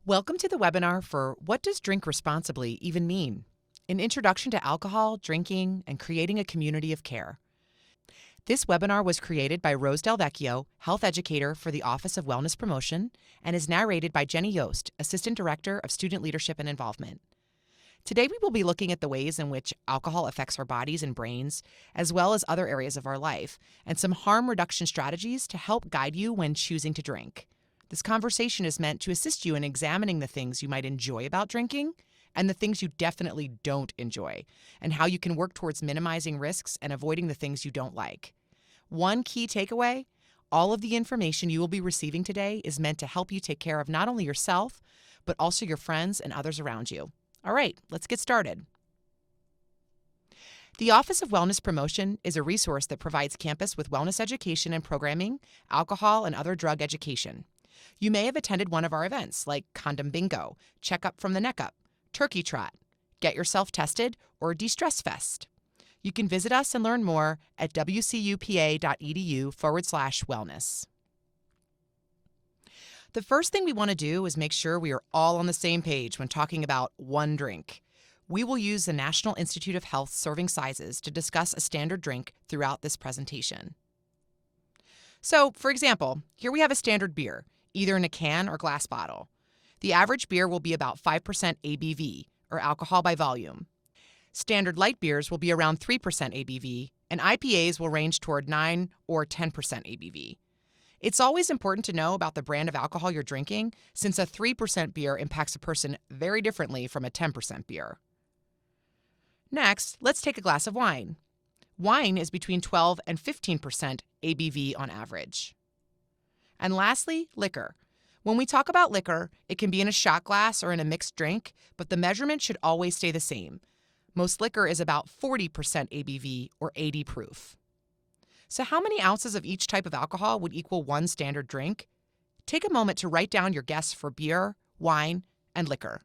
Welcome to the webinar for What Does Drink Responsibly Even Mean? An introduction to alcohol, drinking, and creating a community of care. This webinar was created by Rose Del Vecchio, health educator for the Office of Wellness Promotion, and is narrated by Jenny Yost, Assistant Director of Student Leadership and Involvement. Today we will be looking at the ways in which alcohol affects our bodies and brains, as well as other areas of our life, and some harm reduction strategies to help guide you when choosing to drink. This conversation is meant to assist you in examining the things you might enjoy about drinking and the things you definitely don't enjoy, and how you can work towards minimizing risks and avoiding the things you don't like. One key takeaway: all of the information you will be receiving today is meant to help you take care of not only yourself, but also your friends and others around you. All right, let's get started. The Office of Wellness Promotion is a resource that provides campus with wellness education and programming, alcohol and other drug education. You may have attended one of our events like Condom Bingo, Checkup from the Neck Up, Turkey Trot, Get Yourself Tested, or De-Stress Fest. You can visit us and learn more at wcupa.edu/wellness. The first thing we want to do is make sure we are all on the same page when talking about one drink. We will use the National Institute of Health serving sizes to discuss a standard drink throughout this presentation. So, for example, here we have a standard beer, either in a can or glass bottle. The average beer will be about 5% ABV, or alcohol by volume. Standard light beers will be around 3% ABV, and IPAs will range toward 9 or 10% ABV. It's always important to know about the brand of alcohol you're drinking, since a 3% beer impacts a person very differently from a 10% beer. Next, let's take a glass of wine. Wine is between 12 and 15% ABV on average. And lastly, liquor. When we talk about liquor, it can be in a shot glass or in a mixed drink, but the measurement should always stay the same. Most liquor is about 40% ABV or 80 proof. So how many ounces of each type of alcohol would equal one standard drink? Take a moment to write down your guess for beer, wine, and liquor.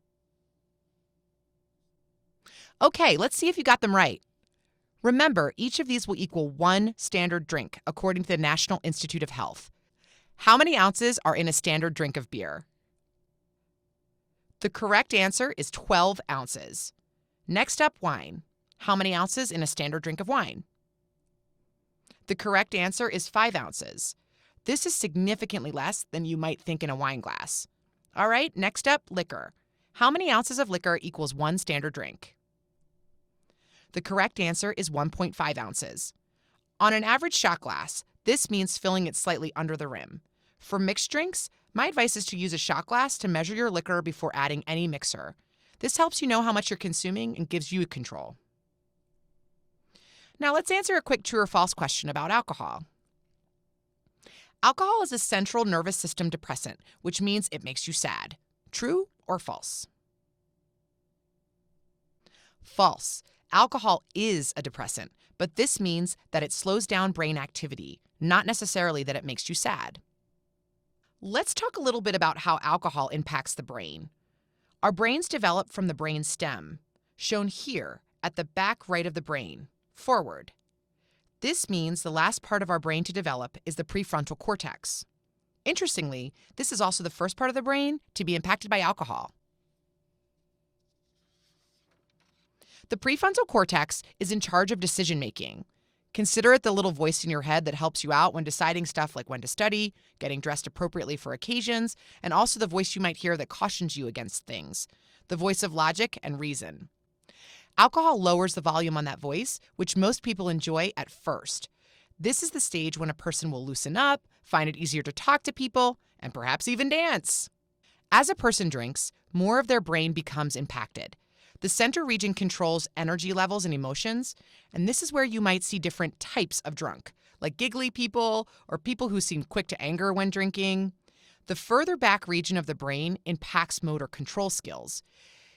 Okay, let's see if you got them right. Remember, each of these will equal one standard drink, according to the National Institute of Health. How many ounces are in a standard drink of beer? The correct answer is 12 ounces. Next up, wine. How many ounces in a standard drink of wine? The correct answer is 5 ounces. This is significantly less than you might think in a wine glass. All right, next up, liquor. How many ounces of liquor equals one standard drink? The correct answer is 1.5 ounces. On an average shot glass, this means filling it slightly under the rim. For mixed drinks, my advice is to use a shot glass to measure your liquor before adding any mixer. This helps you know how much you're consuming and gives you control. Now let's answer a quick true or false question about alcohol. Alcohol is a central nervous system depressant, which means it makes you sad. True or false? False. Alcohol is a depressant, but this means that it slows down brain activity, not necessarily that it makes you sad. Let's talk a little bit about how alcohol impacts the brain. Our brains develop from the brain stem, shown here at the back right of the brain, forward. This means the last part of our brain to develop is the prefrontal cortex. Interestingly, this is also the first part of the brain to be impacted by alcohol. The prefrontal cortex is in charge of decision-making. Consider it the little voice in your head that helps you out when deciding stuff like when to study, getting dressed appropriately for occasions, and also the voice you might hear that cautions you against things, the voice of logic and reason. Alcohol lowers the volume on that voice, which most people enjoy at first. This is the stage when a person will loosen up, find it easier to talk to people, and perhaps even dance. As a person drinks, more of their brain becomes impacted. The center region controls energy levels and emotions, and this is where you might see different types of drunk, like giggly people or people who seem quick to anger when drinking. The further back region of the brain impacts motor control skills.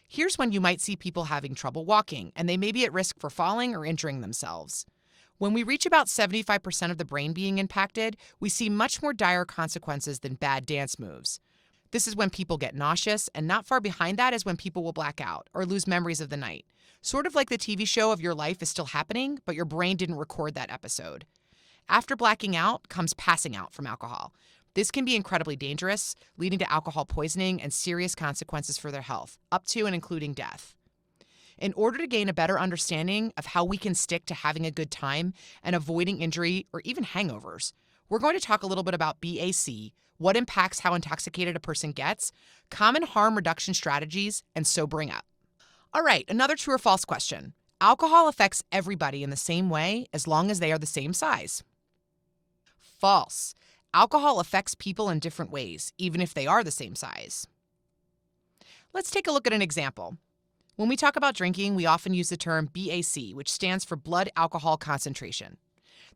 Here's when you might see people having trouble walking, and they may be at risk for falling or injuring themselves. When we reach about 75% of the brain being impacted, we see much more dire consequences than bad dance moves. This is when people get nauseous, and not far behind that is when people will black out or lose memories of the night. Sort of like the TV show of your life is still happening, but your brain didn't record that episode. After blacking out comes passing out from alcohol. This can be incredibly dangerous, leading to alcohol poisoning and serious consequences for their health, up to and including death. In order to gain a better understanding of how we can stick to having a good time and avoiding injury or even hangovers, we're going to talk a little bit about BAC, what impacts how intoxicated a person gets, common harm reduction strategies, and sobering up. All right, another true or false question. Alcohol affects everybody in the same way as long as they are the same size. False. Alcohol affects people in different ways, even if they are the same size. Let's take a look at an example. When we talk about drinking, we often use the term BAC, which stands for blood alcohol concentration.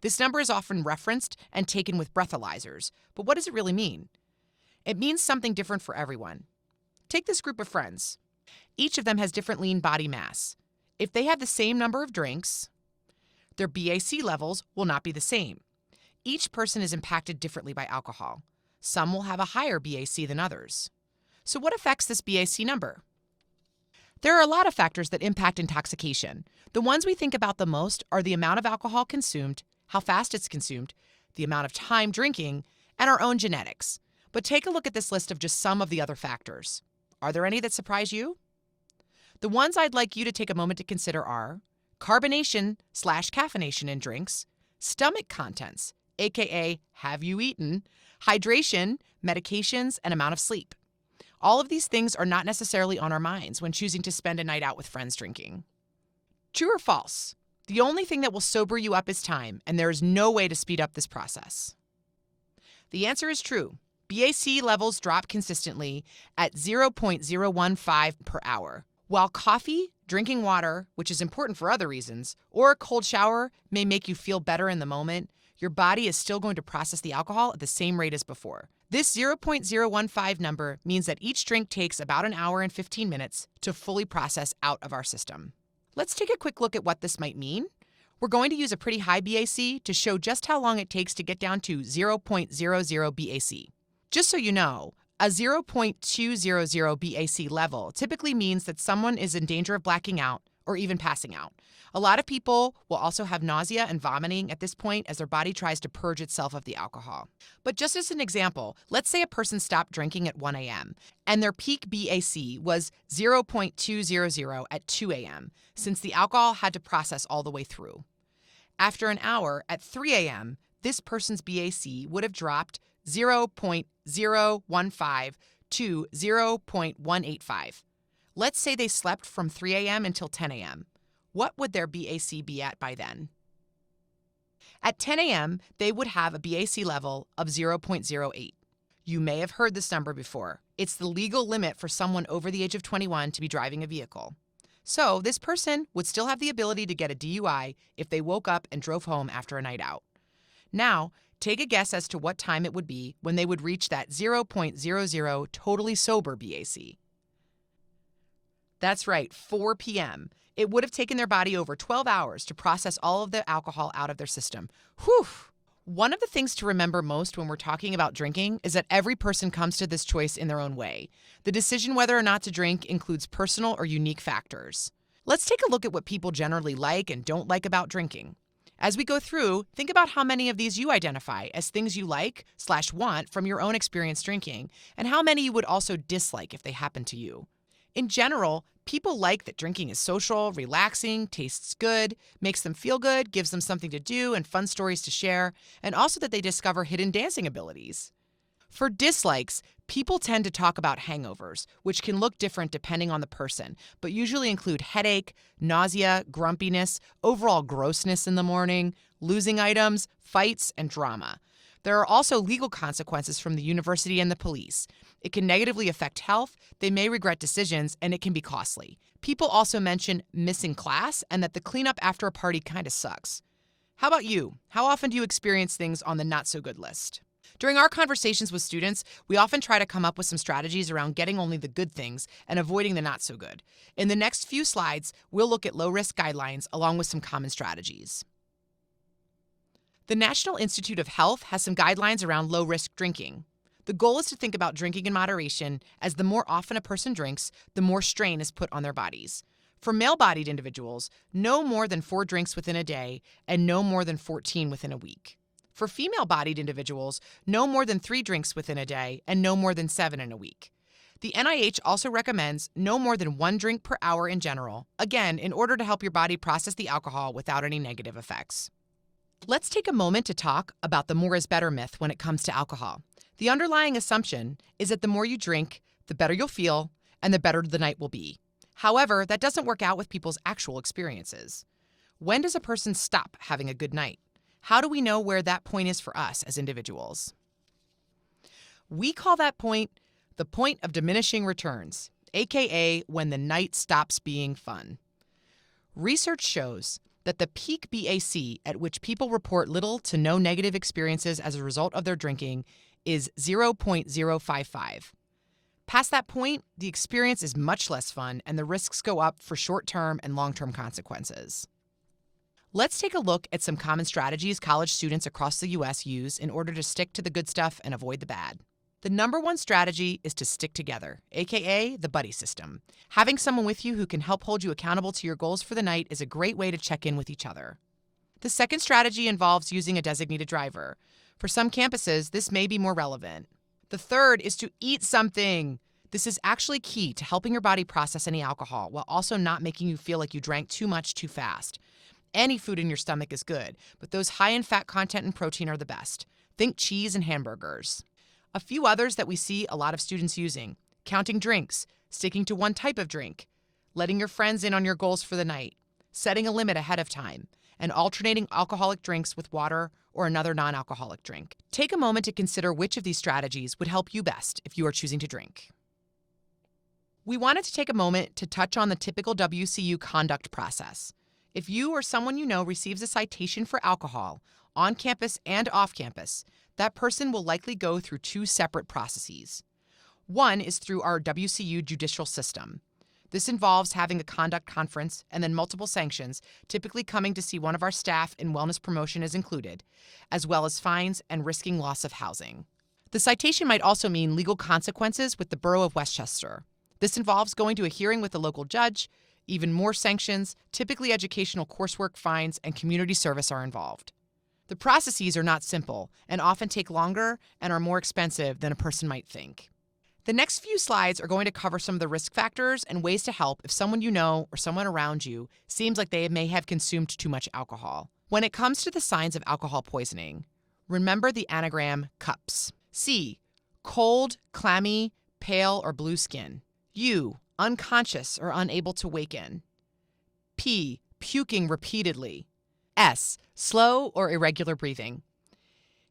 This number is often referenced and taken with breathalyzers, but what does it really mean? It means something different for everyone. Take this group of friends. Each of them has different lean body mass. If they have the same number of drinks, their BAC levels will not be the same. Each person is impacted differently by alcohol. Some will have a higher BAC than others. So what affects this BAC number? There are a lot of factors that impact intoxication. The ones we think about the most are the amount of alcohol consumed, how fast it's consumed, the amount of time drinking, and our own genetics. But take a look at this list of just some of the other factors. Are there any that surprise you? The ones I'd like you to take a moment to consider are carbonation/caffeination in drinks, stomach contents, aka have you eaten, hydration, medications, and amount of sleep. All of these things are not necessarily on our minds when choosing to spend a night out with friends drinking. True or false? The only thing that will sober you up is time, and there is no way to speed up this process. The answer is true. BAC levels drop consistently at 0.015 per hour. While coffee, drinking water, which is important for other reasons, or a cold shower may make you feel better in the moment, your body is still going to process the alcohol at the same rate as before. This 0.015 number means that each drink takes about an hour and 15 minutes to fully process out of our system. Let's take a quick look at what this might mean. We're going to use a pretty high BAC to show just how long it takes to get down to 0.00 BAC. Just so you know, a 0.200 BAC level typically means that someone is in danger of blacking out or even passing out. A lot of people will also have nausea and vomiting at this point as their body tries to purge itself of the alcohol. But just as an example, let's say a person stopped drinking at 1 a.m. and their peak BAC was 0.200 at 2 a.m. since the alcohol had to process all the way through. After an hour at 3 a.m., this person's BAC would have dropped 0.015 to 0.185. Let's say they slept from 3 a.m. until 10 a.m. What would their BAC be at by then? At 10 a.m., they would have a BAC level of 0.08. You may have heard this number before. It's the legal limit for someone over the age of 21 to be driving a vehicle. So this person would still have the ability to get a DUI if they woke up and drove home after a night out. Now, take a guess as to what time it would be when they would reach that 0.00 totally sober BAC. That's right, 4 p.m. It would have taken their body over 12 hours to process all of the alcohol out of their system. Whew! One of the things to remember most when we're talking about drinking is that every person comes to this choice in their own way. The decision whether or not to drink includes personal or unique factors. Let's take a look at what people generally like and don't like about drinking. As we go through, think about how many of these you identify as things you like/want from your own experience drinking, and how many you would also dislike if they happen to you. In general, people like that drinking is social, relaxing, tastes good, makes them feel good, gives them something to do and fun stories to share, and also that they discover hidden dancing abilities. For dislikes, people tend to talk about hangovers, which can look different depending on the person, but usually include headache, nausea, grumpiness, overall grossness in the morning, losing items, fights, and drama. There are also legal consequences from the university and the police. It can negatively affect health, they may regret decisions, and it can be costly. People also mention missing class and that the cleanup after a party kind of sucks. How about you? How often do you experience things on the not so good list? During our conversations with students, we often try to come up with some strategies around getting only the good things and avoiding the not so good. In the next few slides, we'll look at low-risk guidelines along with some common strategies. The National Institute of Health has some guidelines around low-risk drinking. The goal is to think about drinking in moderation, as the more often a person drinks, the more strain is put on their bodies. For male-bodied individuals, no more than 4 drinks within a day and no more than 14 within a week. For female-bodied individuals, no more than 3 drinks within a day and no more than 7 in a week. The NIH also recommends no more than 1 drink per hour in general, again, in order to help your body process the alcohol without any negative effects. Let's take a moment to talk about the more is better myth when it comes to alcohol. The underlying assumption is that the more you drink, the better you'll feel, and the better the night will be. However, that doesn't work out with people's actual experiences. When does a person stop having a good night? How do we know where that point is for us as individuals? We call that point the point of diminishing returns, aka when the night stops being fun. Research shows that the peak BAC at which people report little to no negative experiences as a result of their drinking is 0.055. Past that point, the experience is much less fun and the risks go up for short-term and long-term consequences. Let's take a look at some common strategies college students across the U.S. use in order to stick to the good stuff and avoid the bad. The number one strategy is to stick together, aka the buddy system. Having someone with you who can help hold you accountable to your goals for the night is a great way to check in with each other. The second strategy involves using a designated driver. For some campuses, this may be more relevant. The third is to eat something. This is actually key to helping your body process any alcohol while also not making you feel like you drank too much too fast. Any food in your stomach is good, but those high in fat content and protein are the best. Think cheese and hamburgers. A few others that we see a lot of students using: counting drinks, sticking to one type of drink, letting your friends in on your goals for the night, setting a limit ahead of time, and alternating alcoholic drinks with water or another non-alcoholic drink. Take a moment to consider which of these strategies would help you best if you are choosing to drink. We wanted to take a moment to touch on the typical WCU conduct process. If you or someone you know receives a citation for alcohol, on campus and off campus, that person will likely go through 2 separate processes. One is through our WCU judicial system. This involves having a conduct conference and then multiple sanctions, typically coming to see one of our staff in wellness promotion is included, as well as fines and risking loss of housing. The citation might also mean legal consequences with the Borough of Westchester. This involves going to a hearing with a local judge. Even more sanctions, typically educational coursework, fines, and community service are involved. The processes are not simple and often take longer and are more expensive than a person might think. The next few slides are going to cover some of the risk factors and ways to help if someone you know or someone around you seems like they may have consumed too much alcohol. When it comes to the signs of alcohol poisoning, remember the anagram CUPS. C, cold, clammy, pale, or blue skin. U, unconscious or unable to waken. P, puking repeatedly. S, slow or irregular breathing.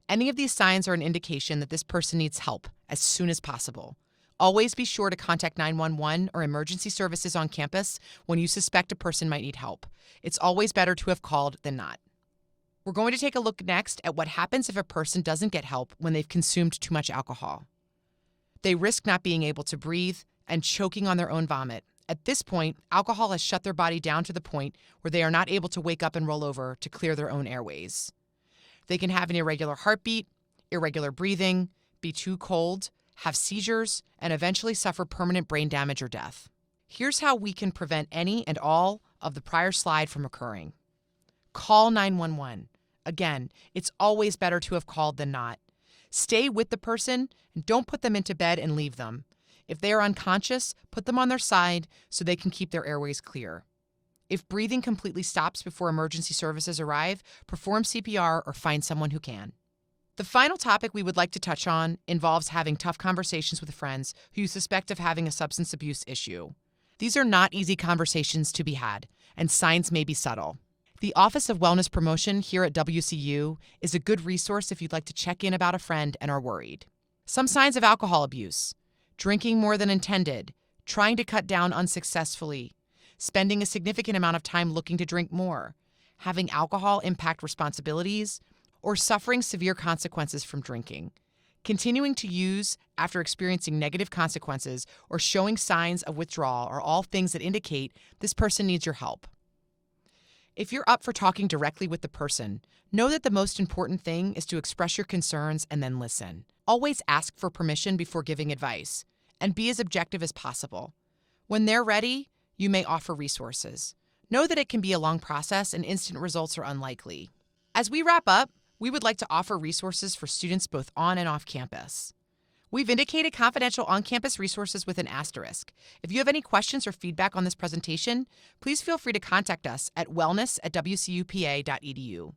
Any of these signs are an indication that this person needs help as soon as possible. Always be sure to contact 911 or emergency services on campus when you suspect a person might need help. It's always better to have called than not. We're going to take a look next at what happens if a person doesn't get help when they've consumed too much alcohol. They risk not being able to breathe and choking on their own vomit. At this point, alcohol has shut their body down to the point where they are not able to wake up and roll over to clear their own airways. They can have an irregular heartbeat, irregular breathing, be too cold, have seizures, and eventually suffer permanent brain damage or death. Here's how we can prevent any and all of the prior slide from occurring. Call 911. Again, it's always better to have called than not. Stay with the person and don't put them into bed and leave them. If they are unconscious, put them on their side so they can keep their airways clear. If breathing completely stops before emergency services arrive, perform CPR or find someone who can. The final topic we would like to touch on involves having tough conversations with friends who you suspect of having a substance abuse issue. These are not easy conversations to be had, and signs may be subtle. The Office of Wellness Promotion here at WCU is a good resource if you'd like to check in about a friend and are worried. Some signs of alcohol abuse: drinking more than intended, trying to cut down unsuccessfully, spending a significant amount of time looking to drink more, having alcohol impact responsibilities, or suffering severe consequences from drinking. Continuing to use after experiencing negative consequences or showing signs of withdrawal are all things that indicate this person needs your help. If you're up for talking directly with the person, know that the most important thing is to express your concerns and then listen. Always ask for permission before giving advice, and be as objective as possible. When they're ready, you may offer resources. Know that it can be a long process and instant results are unlikely. As we wrap up, We would like to offer resources for students both on and off campus. We've indicated confidential on-campus resources with an asterisk. If you have any questions or feedback on this presentation, please feel free to contact us at wellness@wcupa.edu.